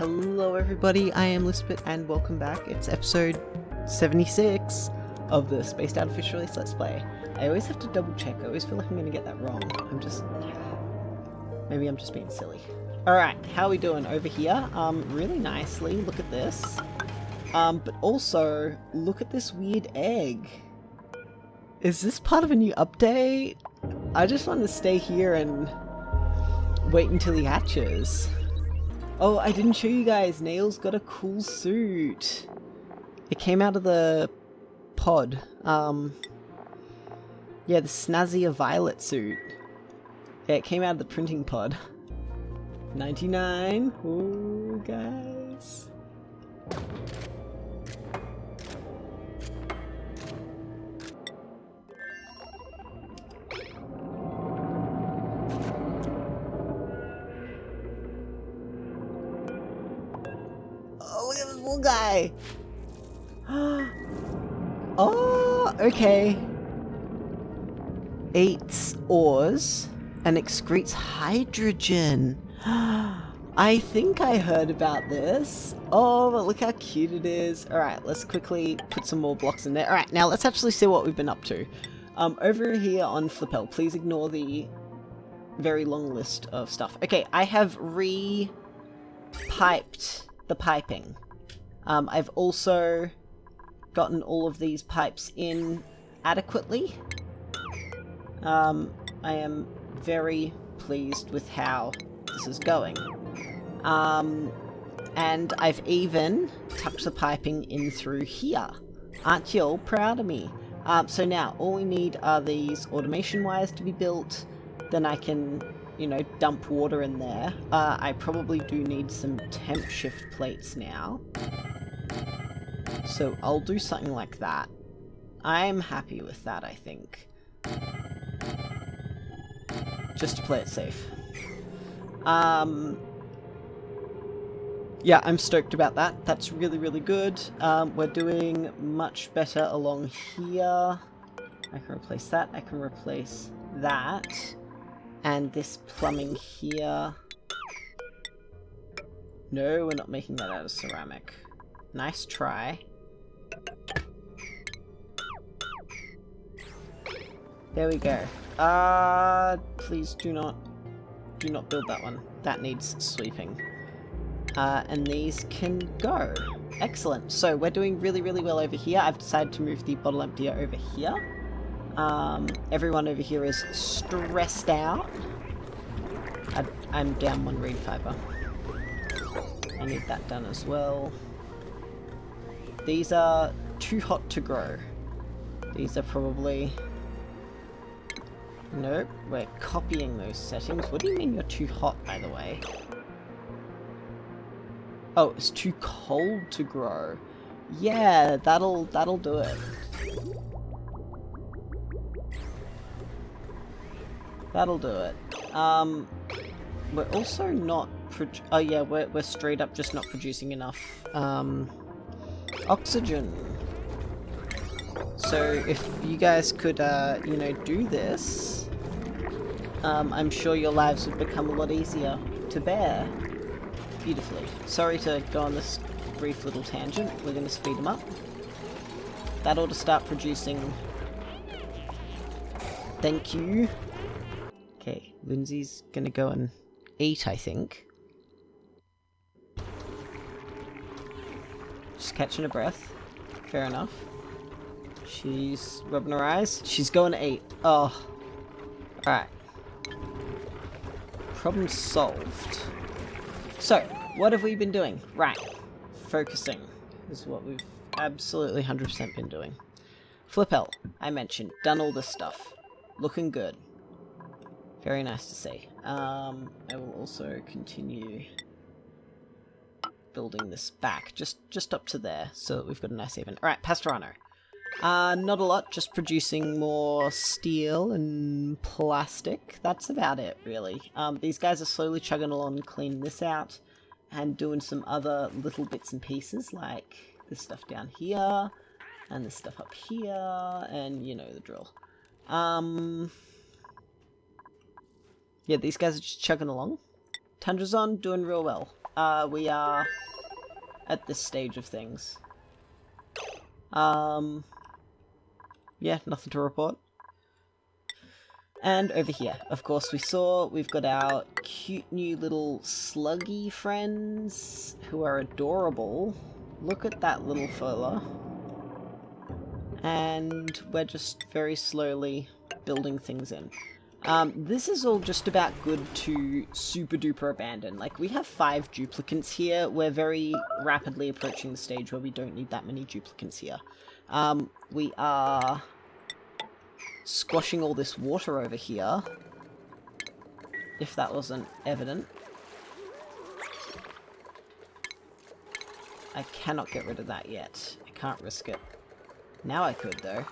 Hello everybody, I am Lisbeth and welcome back. It's episode 76 of the Spaced Out Fish Release Let's Play. I always have to double check, I always feel like I'm going to get that wrong. Maybe I'm just being silly. Alright, how are we doing over here? Really nicely, look at this. But also, look at this weird egg. Is this part of a new update? I just want to stay here and wait until he hatches. Oh, I didn't show you guys, Nail's got a cool suit. It came out of the pod. Yeah, the snazzier violet suit. Yeah, it came out of the printing pod. 99. Ooh, guys. Oh, look at this little guy. Oh, okay. Eats ores and excretes hydrogen. I think I heard about this. Oh, but look how cute it is. Alright, let's quickly put some more blocks in there. Alright, now let's actually see what we've been up to. Over here on Flippel, please ignore the very long list of stuff. Okay, I have re-piped the piping. I've also gotten all of these pipes in adequately. I am very pleased with how this is going. And I've even tucked the piping in through here. Aren't you all proud of me? So now all we need are these automation wires to be built. Then I can, you know, dump water in there. I probably do need some temp shift plates now. So I'll do something like that. I'm happy with that, I think. Just to play it safe. Yeah, I'm stoked about that. That's really, really good. We're doing much better along here. I can replace that. I can replace that. And this plumbing here. No, we're not making that out of ceramic. Nice try. There we go. Please do not build that one. That needs sweeping. And these can go. Excellent. So we're doing really, really well over here. I've decided to move the bottle emptier over here. Everyone over here is stressed out. I'm down one reed fiber. I need that done as well. These are too hot to grow. These are probably... Nope, we're copying those settings. What do you mean you're too hot, by the way? Oh, it's too cold to grow. Yeah, that'll do it. That'll do it. We're also not oh yeah, we're straight up just not producing enough oxygen. So if you guys could you know, do this, I'm sure your lives would become a lot easier to bear. Beautifully. Sorry to go on this brief little tangent. We're going to speed them up. That ought to start producing. Thank you. Okay, Lindsay's going to go and eat, I think. Just catching her breath. Fair enough. She's rubbing her eyes. She's going to eat. Oh. Alright. Problem solved. So, what have we been doing? Right. Focusing is what we've absolutely 100% been doing. Flippel, I mentioned. Done all this stuff. Looking good. Very nice to see. I will also continue building this back. Just up to there, so that we've got a nice even. Alright, Pastorano. Not a lot, just producing more steel and plastic. That's about it, really. These guys are slowly chugging along, cleaning this out, and doing some other little bits and pieces, like this stuff down here, and this stuff up here, and you know the drill. Yeah, these guys are just chugging along. Tundrazon doing real well. we are at this stage of things. Yeah, nothing to report. And over here, of course, we've got our cute new little sluggy friends who are adorable. Look at that little fella. And we're just very slowly building things in. This is all just about good to super duper abandon. Like, we have 5 duplicants here. We're very rapidly approaching the stage where we don't need that many duplicants here. We are squashing all this water over here, if that wasn't evident. I cannot get rid of that yet. I can't risk it. Now I could, though.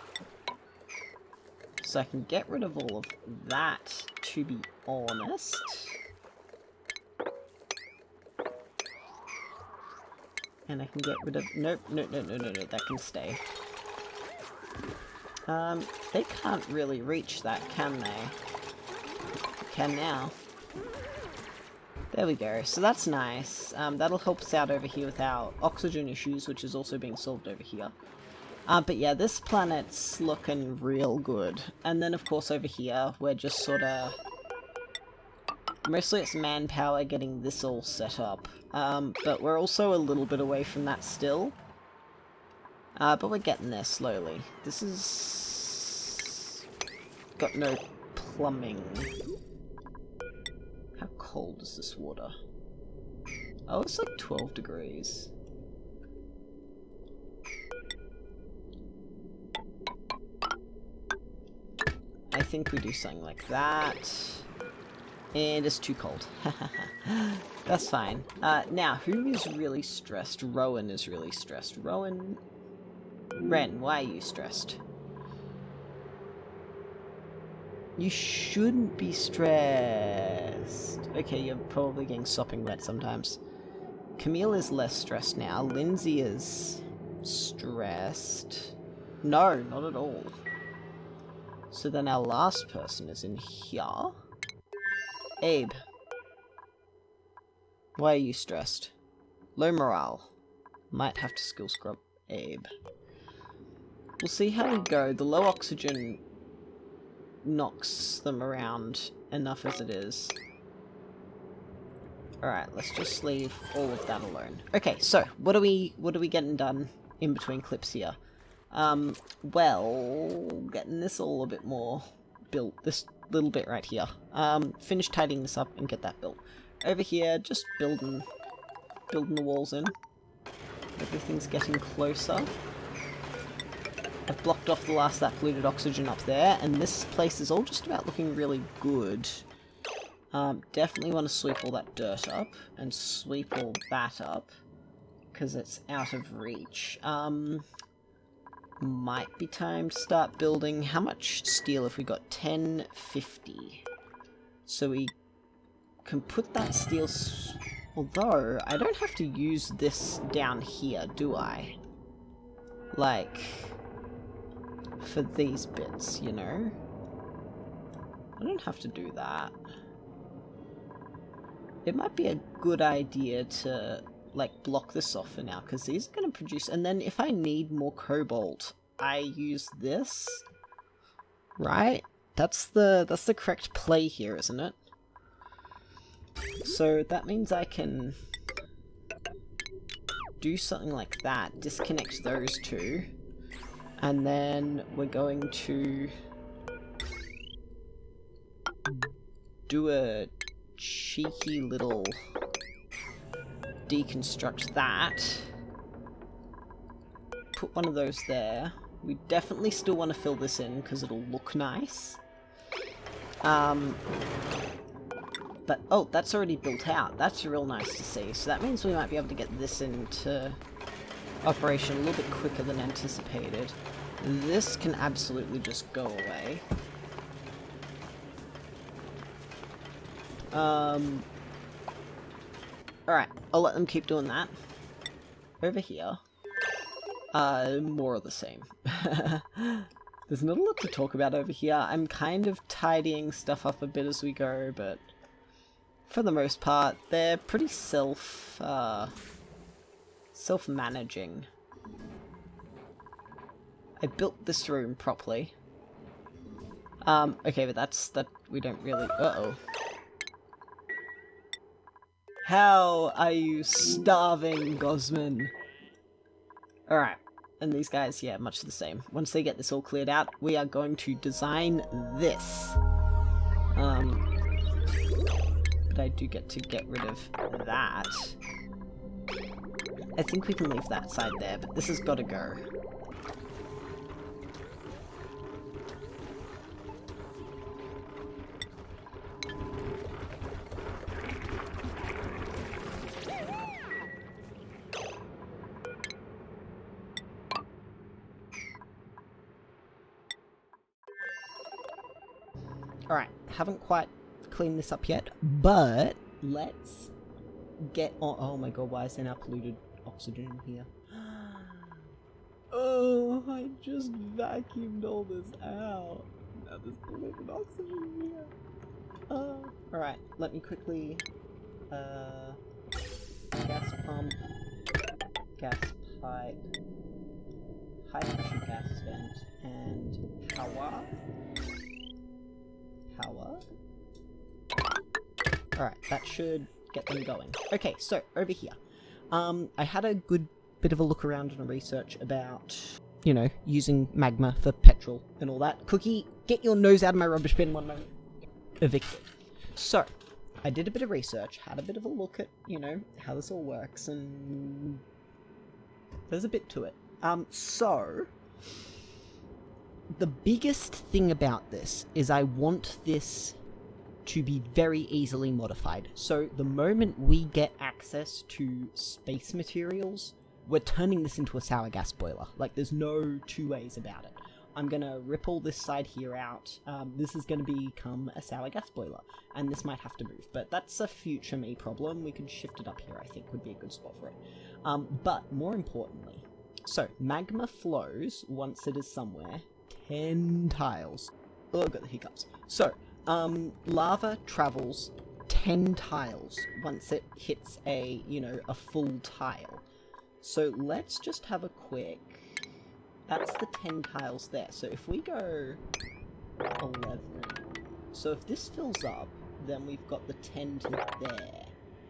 So I can get rid of all of that, to be honest. And I can get rid of... Nope, no, that can stay. They can't really reach that, can they? Can now. There we go. So that's nice. That'll help us out over here with our oxygen issues, which is also being solved over here. But yeah, this planet's looking real good. And then, of course, over here, we're just sort of... Mostly it's manpower getting this all set up. But we're also a little bit away from that still. But we're getting there slowly. This is... got no plumbing. How cold is this water? Oh, it's like 12 degrees. I think we do something like that. And it's too cold. That's fine. Now, who is really stressed? Rowan is really stressed. Rowan... Ren, why are you stressed? You shouldn't be stressed. Okay, you're probably getting sopping wet sometimes. Camille is less stressed now. Lindsay is stressed. No, not at all. So then our last person is in here. Abe. Why are you stressed? Low morale. Might have to skill scrub Abe. We'll see how we go. The low oxygen knocks them around enough as it is. Alright, let's just leave all of that alone. Okay, so what are we getting done in between clips here? Well, getting this all a bit more built, this little bit right here. Finish tidying this up and get that built. Over here, just building the walls in. Everything's getting closer. I've blocked off the last of that polluted oxygen up there, and this place is all just about looking really good. Definitely want to sweep all that dirt up, and sweep all that up, because it's out of reach. Might be time to start building. How much steel have we got? 1050. So we can put that steel... Although, I don't have to use this down here, do I? Like... for these bits, you know? I don't have to do that. It might be a good idea to, like, block this off for now, because these are going to produce... And then if I need more cobalt, I use this. Right? That's the correct play here, isn't it? So that means I can do something like that. Disconnect those two. And then we're going to do a cheeky little deconstruct that. Put one of those there. We definitely still want to fill this in because it'll look nice. But, oh, that's already built out. That's real nice to see. So that means we might be able to get this into operation a little bit quicker than anticipated. This can absolutely just go away. Alright, I'll let them keep doing that. Over here. More of the same. There's not a lot to talk about over here. I'm kind of tidying stuff up a bit as we go, but for the most part, they're pretty self-managing. I built this room properly. Okay, but that we don't really... Uh-oh. How are you starving, Gosman? Alright, and these guys, yeah, much the same. Once they get this all cleared out, we are going to design this. But I do get to get rid of that. I think we can leave that side there, but this has got to go. Alright, haven't quite cleaned this up yet, but let's get on. Oh my god, why is there now polluted oxygen in here? Oh, I just vacuumed all this out. Now there's polluted oxygen here. Alright, let me quickly gas pump, gas pipe, high pressure gas vent, and power. Alright, that should get them going. Okay, so over here. I had a good bit of a look around and a research about, you know, using magma for petrol and all that. Cookie, get your nose out of my rubbish bin 1 moment. Evicted. So, I did a bit of research, had a bit of a look at, you know, how this all works, and there's a bit to it. So, the biggest thing about this is I want this to be very easily modified. So the moment we get access to space materials, we're turning this into a sour gas boiler. Like, there's no two ways about it. I'm gonna rip all this side here out. This is gonna become a sour gas boiler, and this might have to move, but that's a future me problem. We could shift it up here, I think would be a good spot for it. But more importantly, so magma flows once it is somewhere 10 tiles. Oh, I've got the hiccups. So, lava travels 10 tiles once it hits a, you know, a full tile. So let's just have a quick... That's the 10 tiles there. So if we go 11... So if this fills up, then we've got the 10 to there.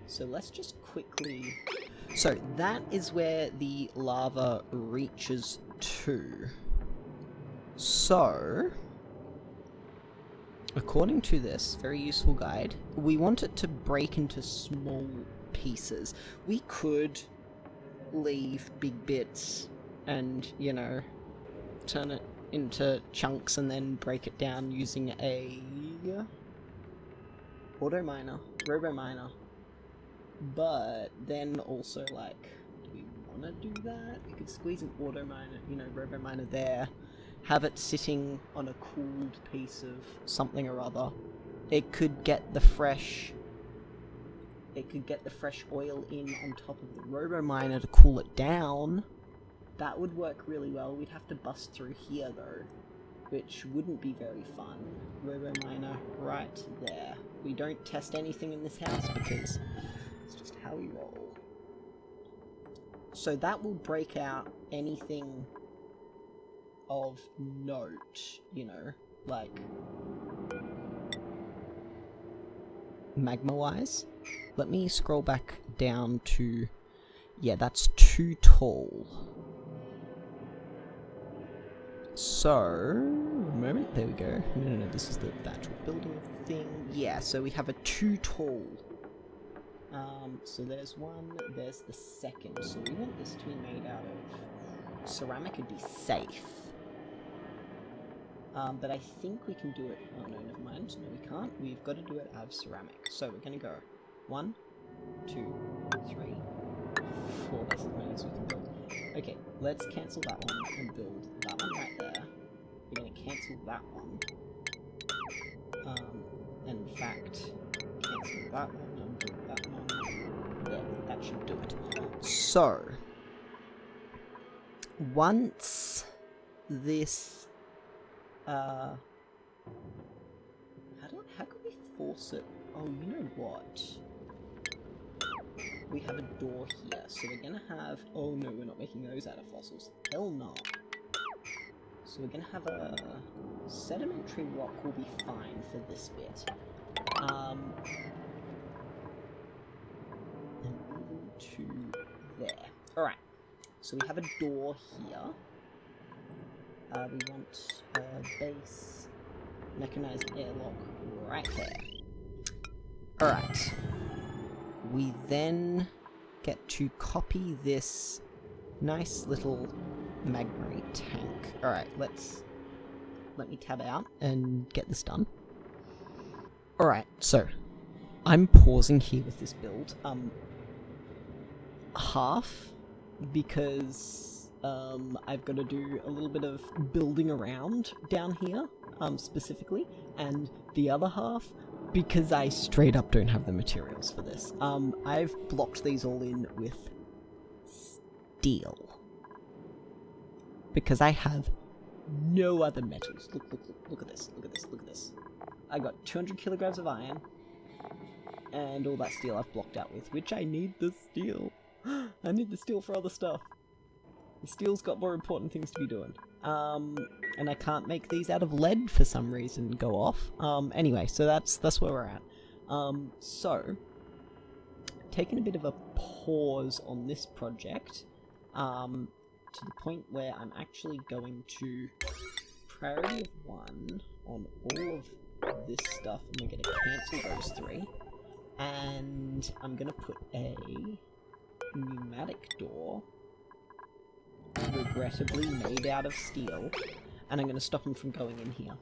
So let's just quickly... So that is where the lava reaches to. So, according to this very useful guide, we want it to break into small pieces. We could leave big bits and, you know, turn it into chunks and then break it down using a auto miner, robo miner. But then also, like, do we want to do that? We could squeeze an auto miner, you know, robo miner there. Have it sitting on a cooled piece of something or other. It could get the fresh oil in on top of the robo miner to cool it down. That would work really well. We'd have to bust through here though, which wouldn't be very fun. Robo miner right there. We don't test anything in this house because it's just how we roll. So that will break out anything of note, you know, like magma-wise. Let me scroll back down to... Yeah, that's too tall. So... a moment, there we go. No, this is the actual building of the thing. Yeah, so we have a too tall. So there's one, there's the second. So we want this to be made out of ceramic would be safe. But I think we can do it... Oh, no, never mind. No, we can't. We've got to do it out of ceramic. So we're going to go 1, 2, 3, 4. That's the most we can build. Okay, let's cancel that one and build that one right there. We're going to cancel that one. And in fact, cancel that one and build that one. There, that should do it. So, once this... how could we force it Oh, you know what? We have a door here, so we're gonna have... Oh no, we're not making those out of fossils. Hell no. So we're gonna have a... Sedimentary rock will be fine for this bit. And even to there. Alright, so we have a door here. We want a base mechanized airlock right there. Alright. We then get to copy this nice little magma tank. Alright, let me tab out and get this done. Alright, so I'm pausing here with this build. Half because I've got to do a little bit of building around down here, specifically, and the other half because I straight up don't have the materials for this. I've blocked these all in with steel because I have no other metals. Look at this, look at this, look at this. I got 200 kilograms of iron and all that steel I've blocked out with, which I need the steel. I need the steel for other stuff. The steel's got more important things to be doing. And I can't make these out of lead for some reason go off. Anyway, so that's where we're at. So, taking a bit of a pause on this project, to the point where I'm actually going to priority of 1 on all of this stuff. I'm going to cancel those 3. And I'm going to put a pneumatic door, regrettably made out of steel, and I'm going to stop him from going in here.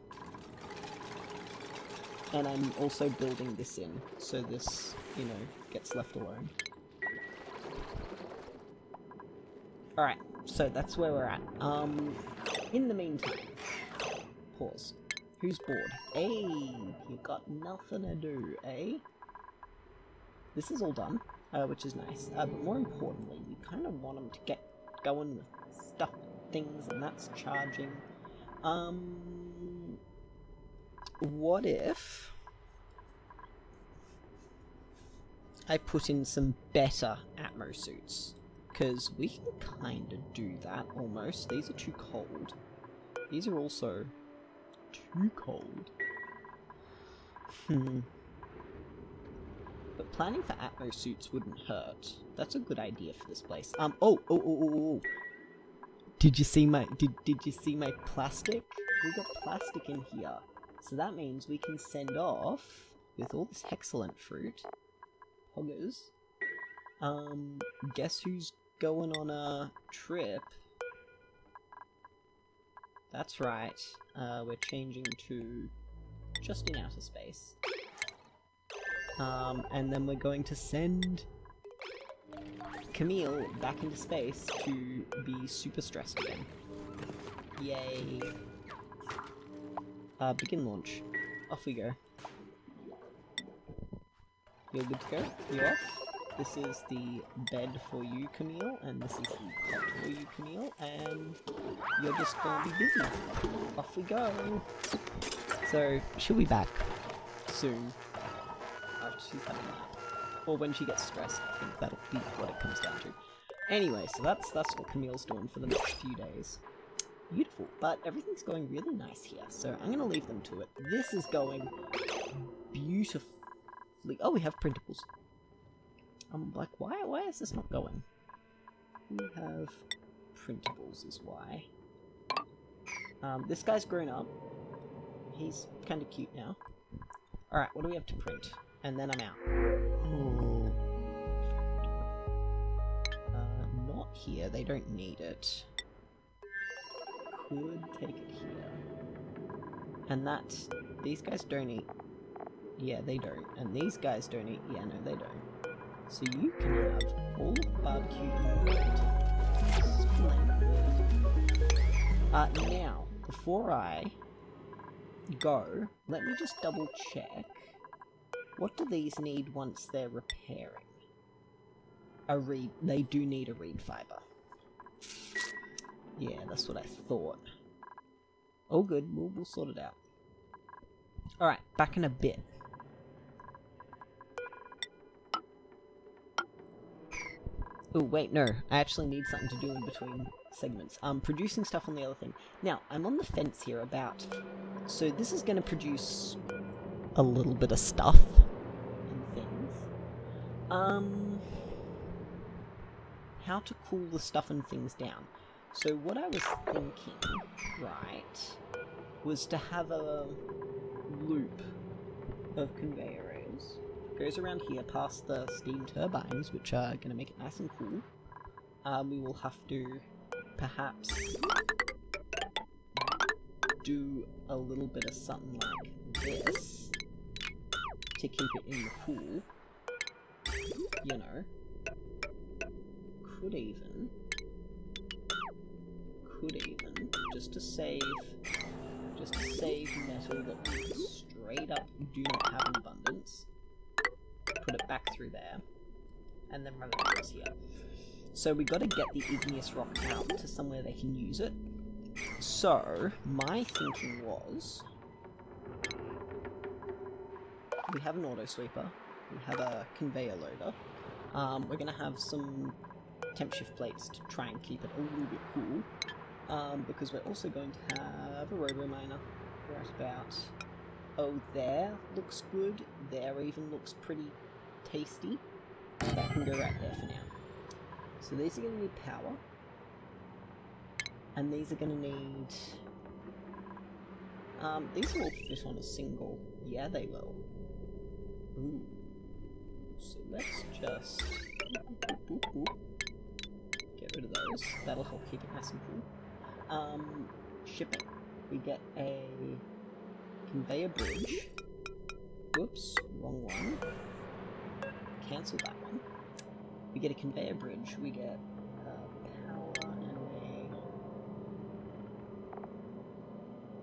And I'm also building this in, so this, you know, gets left alone. Alright, so that's where we're at. In the meantime, pause. Who's bored? Hey, you got nothing to do, eh? This is all done, which is nice. But more importantly, we kind of want them to get going with stuff, things, and that's charging. What if I put in some better Atmo suits? Because we can kind of do that, almost. These are too cold. These are also too cold. But planning for Atmo suits wouldn't hurt. That's a good idea for this place. Oh. Did you see my plastic? We got plastic in here. So that means we can send off with all this hexalent fruit. Poggers. Guess who's going on a trip? That's right. We're changing to just in outer space. And then we're going to send Camille back into space to be super stressed again. Yay. Begin launch. Off we go. You're good to go? You're off? This is the bed for you, Camille, and this is the cot for you, Camille, and you're just gonna be busy. Off we go! So, she'll be back soon. After she's had a nap. Or when she gets stressed, I think that'll be what it comes down to. Anyway, so that's what Camille's doing for the next few days. Beautiful, but everything's going really nice here, so I'm gonna leave them to it. This is going beautifully. Oh, we have printables. I'm like, why is this not going? We have printables is why. This guy's grown up. He's kind of cute now. Alright, what do we have to print? And then I'm out. Ooh. Not here, they don't need it. Could take it here. And that's... These guys don't eat. Yeah, they don't. And these guys don't eat. Yeah, no, they don't. So you can have all barbecue ingredient. Now, before I go, let me just double check. What do these need once they're repairing? They do need a reed fiber. Yeah, that's what I thought. Oh good, we'll sort it out. Alright, back in a bit. Oh, wait, no. I actually need something to do in between segments. Producing stuff on the other thing. Now, I'm on the fence here about... So this is going to produce a little bit of stuff and things. How to cool the stuff and things down. So what I was thinking, right, was to have a loop of conveyor rails. Goes around here past the steam turbines, which are going to make it nice and cool. We will have to perhaps do a little bit of something like this to keep it in the pool. You know. Could even, just to save metal that we straight up do not have in abundance, put it back through there, and then run it across here. So we got to get the igneous rock out to somewhere they can use it. So my thinking was, we have an auto sweeper, we have a conveyor loader, we're going to have some temp shift plates to try and keep it a little bit cool, because we're also going to have a robo miner right about, oh, there looks good, there even looks pretty tasty. That can go right there for now. So these are going to need power, and these are going to need, these will fit on a single, yeah they will. Ooh, so let's just get rid of those, that'll help keep it nice and cool. Shipping, we get a conveyor bridge, whoops, wrong one, cancel that one. We get a conveyor bridge, we get power and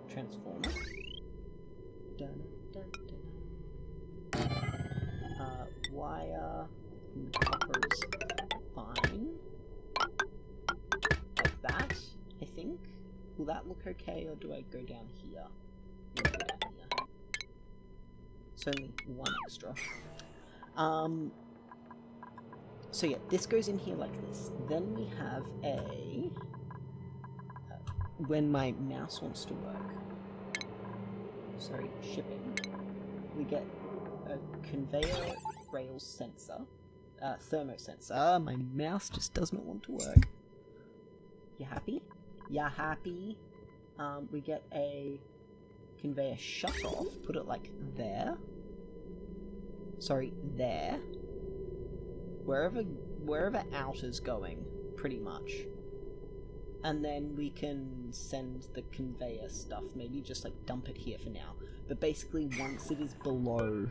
a transformer. Dun, dun, dun. Wire, copper's fine. Like that, I think. Will that look okay, or do I go down here? Go down here. So only one extra. So yeah, this goes in here like this. Then we have a... when my mouse wants to work. Sorry, shipping. We get a conveyor rail sensor. Thermosensor. My mouse just does not want to work. You happy? Ya happy? We get a conveyor shut off. Put it like there. Sorry, there. Wherever out is going, pretty much. And then we can send the conveyor stuff, maybe just like dump it here for now. But basically once it is below,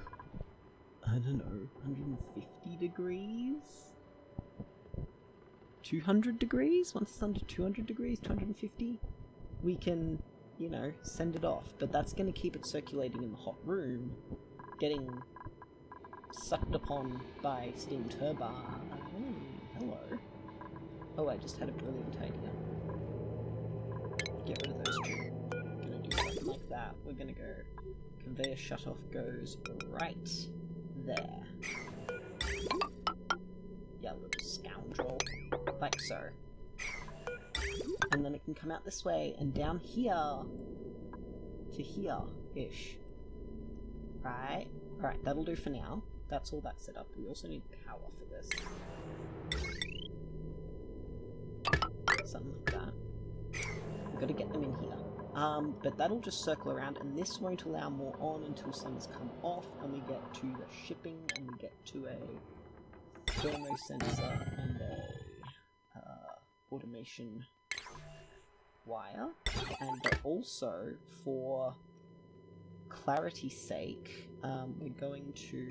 I don't know, 150 degrees? 200 degrees? Once it's under 200 degrees, 250, we can, you know, send it off. But that's going to keep it circulating in the hot room, getting sucked upon by steam turbine. Hello. Oh, I just had a brilliant idea. Get rid of those two. Gonna do something like that. We're gonna go conveyor shutoff goes right there. Yeah, little scoundrel. Like so. And then it can come out this way and down here to here-ish. Right? Alright, that'll do for now. That's all that's set up. We also need power for this. Something like that. We've got to get them in here. But that'll just circle around, and this won't allow more on until something's come off, and we get to the shipping, and we get to a thermosensor and a automation wire. And also, for clarity's sake, we're going to,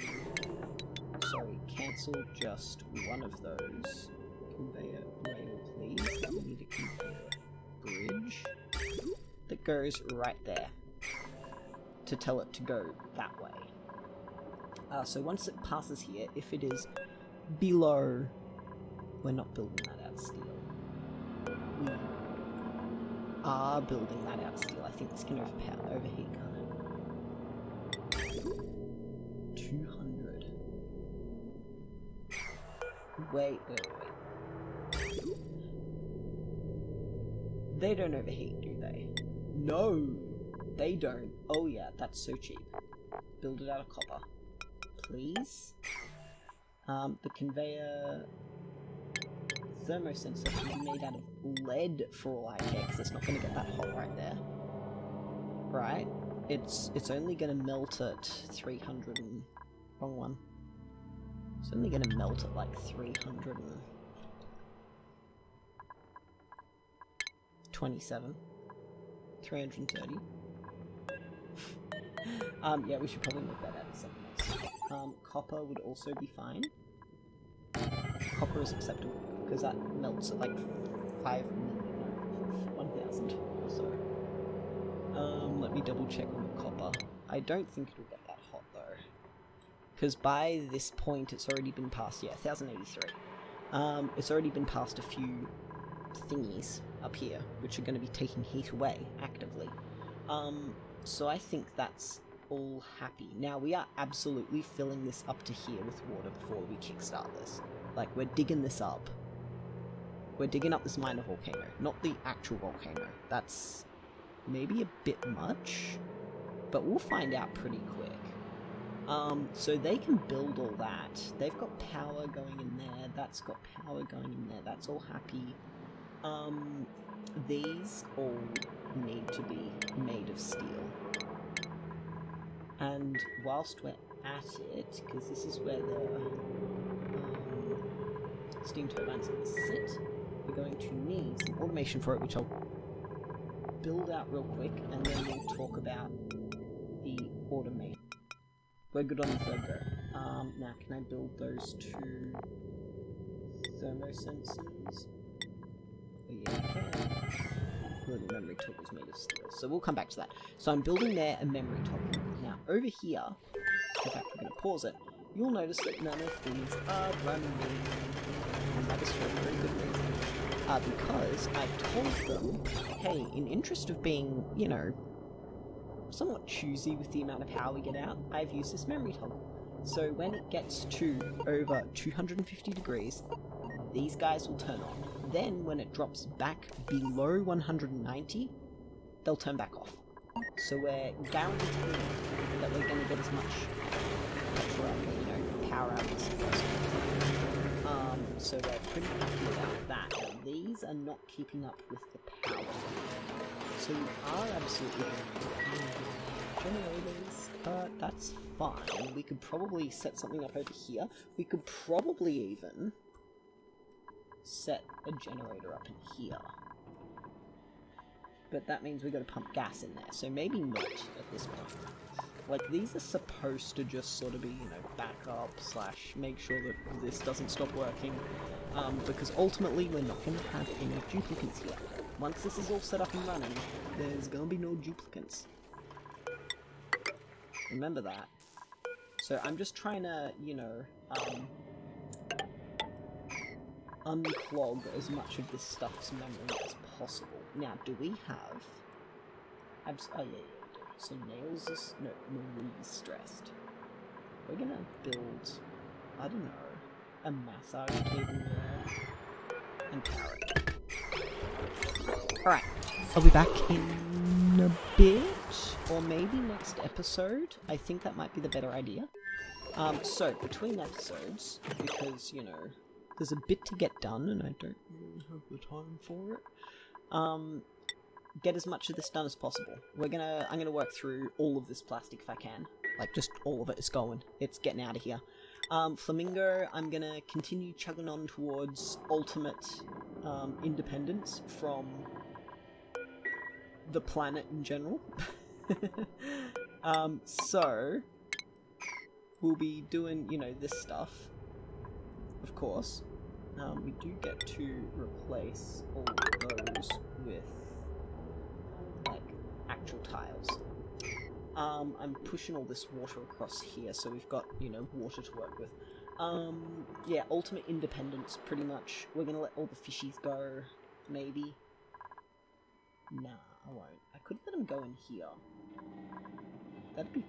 cancel just one of those. Conveyor rail, please. We need a conveyor bridge that goes right there to tell it to go that way. So once it passes here, if it is below, we're not building that out of steel. We are building that out of steel. I think this can overheat, can't it? 200. Wait. They don't overheat, do they? No, they don't. Oh yeah, that's so cheap. Build it out of copper. Please? The conveyor thermosensor should be made out of lead for all I care, because it's not going to get that hot right there. Right? It's only going to melt at 300 and... Wrong one. It's only going to melt at like 327. 330. Yeah, we should probably make that out of something else. Copper would also be fine. Copper is acceptable, because that melts at like 1,000 or so. Let me double check on the copper. I don't think it'll get that hot though. Because by this point it's already been past, yeah, 1083. It's already been past a few thingies up here, which are going to be taking heat away actively. So I think that's all happy. Now we are absolutely filling this up to here with water before we kickstart this. Like, we're digging this up. We're digging up this minor volcano, not the actual volcano. That's maybe a bit much, but we'll find out pretty quick. So they can build all that. They've got power going in there, that's got power going in there, that's all happy. These all need to be made of steel. And whilst we're at it, because this is where the steam turbines are going to sit, we're going to need some automation for it, which I'll build out real quick, and then we'll talk about the automation. We're good on the third go. Now, can I build those two thermosensors? Yeah, I can. The memory toggle is made of steel, so we'll come back to that. So I'm building there a memory toggle. Now, over here, in fact, we're going to pause it. You'll notice that none of these are running, and that is for a very good reason. Because I've told them, hey, in interest of being, you know, somewhat choosy with the amount of power we get out, I've used this memory toggle. So when it gets to over 250 degrees, these guys will turn on. Then when it drops back below 190, they'll turn back off. So we're guaranteeing that we're going to get as much power out of this as possible. So we're pretty happy about that. But these are not keeping up with the power. So we are absolutely generators, but that's fine. We could probably set something up over here. We could probably even set a generator up in here. But that means we've got to pump gas in there, so maybe not at this point. Like, these are supposed to just sort of be, you know, backup / make sure that this doesn't stop working, because ultimately we're not going to have any duplicants here. Once this is all set up and running, there's going to be no duplicants. Remember that. So I'm just trying to, you know, unclog as much of this stuff's memory as possible. Now, do we have... oh, yeah, we do. So Nails is... no, Marie's stressed. We're gonna build, I don't know, a massage table there and power it. Alright, I'll be back in a bit, or maybe next episode. I think that might be the better idea. So, between episodes, because, you know, there's a bit to get done, and I don't really have the time for it. Get as much of this done as possible. I'm gonna work through all of this plastic if I can. Like, just all of it is going. It's getting out of here. Flamingo, I'm gonna continue chugging on towards ultimate independence from the planet in general. So we'll be doing, you know, this stuff. Of course, we do get to replace all of those with, like, actual tiles. I'm pushing all this water across here, so we've got, you know, water to work with. Yeah, ultimate independence, pretty much. We're gonna let all the fishies go, maybe. Nah, I won't. I could let them go in here. That'd be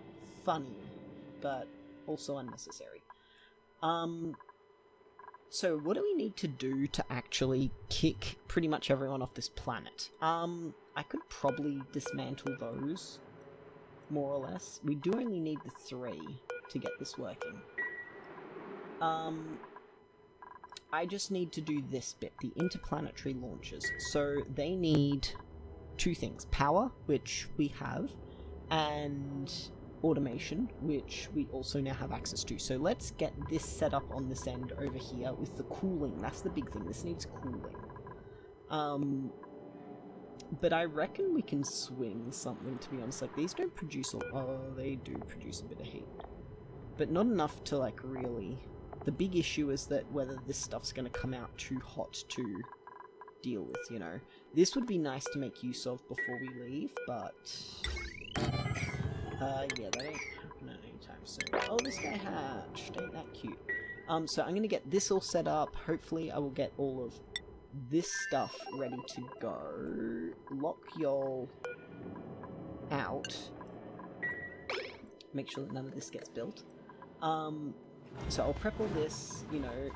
funny, but also unnecessary. So what do we need to do to actually kick pretty much everyone off this planet? I could probably dismantle those, more or less. We do only need the 3 to get this working. I just need to do this bit, the interplanetary launches. So they need 2 things, power, which we have, and automation, which we also now have access to. So let's get this set up on this end over here with the cooling. That's the big thing. This needs cooling. But I reckon we can swing something, to be honest. Like, these don't produce they do produce a bit of heat. But not enough to, like, really... The big issue is that whether this stuff's going to come out too hot to deal with, you know. This would be nice to make use of before we leave, but... yeah, that ain't happening anytime soon. Oh, this guy hatched. Ain't that cute? So I'm gonna get this all set up. Hopefully I will get all of this stuff ready to go. Lock y'all out. Make sure that none of this gets built. So I'll prep all this, you know,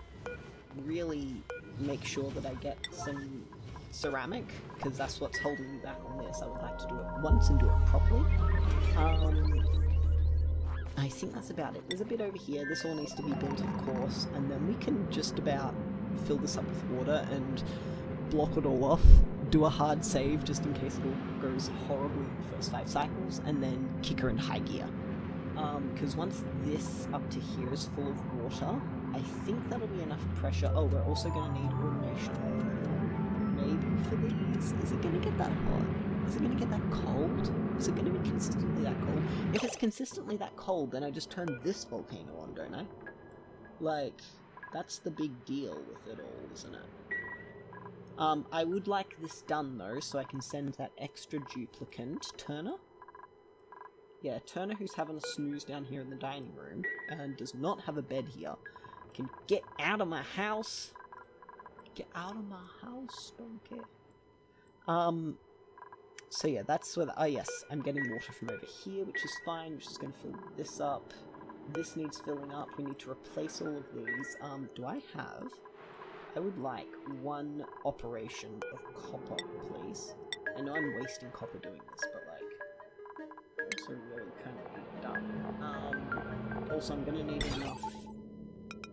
really make sure that I get some ceramic, because that's what's holding me back on this. I would like to do it once and do it properly. I think that's about it. There's a bit over here. This all needs to be built, of course, and then we can just about fill this up with water and block it all off, do a hard save just in case it all goes horribly in the first 5 cycles, and then kick her in high gear. Because once this up to here is full of water, I think that'll be enough pressure. Oh, we're also going to need automation. Maybe for these. Is it going to get that hot? Is it going to get that cold? Is it going to be consistently that cold? If it's consistently that cold, then I just turn this volcano on, don't I? Like, that's the big deal with it all, isn't it? I would like this done, though, so I can send that extra duplicant. Turner? Yeah, Turner, who's having a snooze down here in the dining room, and does not have a bed here, can get out of my house. Get out of my house, donkey. So yeah, that's where oh yes, I'm getting water from over here, which is fine, which is going to fill this up. This needs filling up. We need to replace all of these. Do I have... I would like 1 operation of copper, please. I know I'm wasting copper doing this, but like... also really kind of dumb. Also, I'm gonna need enough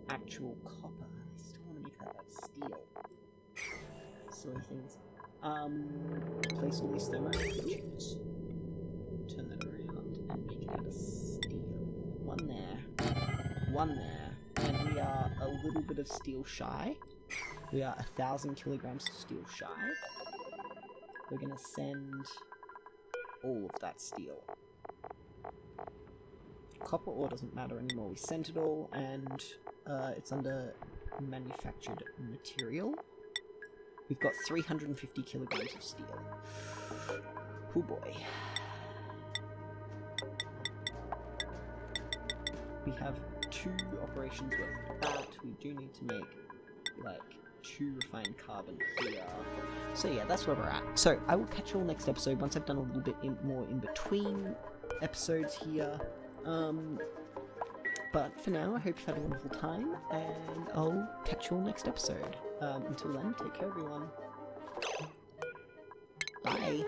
actual copper. I still want to make that steel. Silly things. Place all these thermonuclears. Turn that around and make it out of steel. 1 there. 1 there. And we are a little bit of steel shy. We are 1,000 kilograms of steel shy. We're gonna send all of that steel. Copper ore doesn't matter anymore. We sent it all, and it's under manufactured material. We've got 350 kilograms of steel. Oh boy. We have 2 operations worth of that. We do need to make, like, 2 refined carbon here. So yeah, that's where we're at. So I will catch you all next episode once I've done a little bit more in between episodes here. But for now, I hope you've had a wonderful time, and I'll catch you all next episode. Until then, take care everyone. Bye.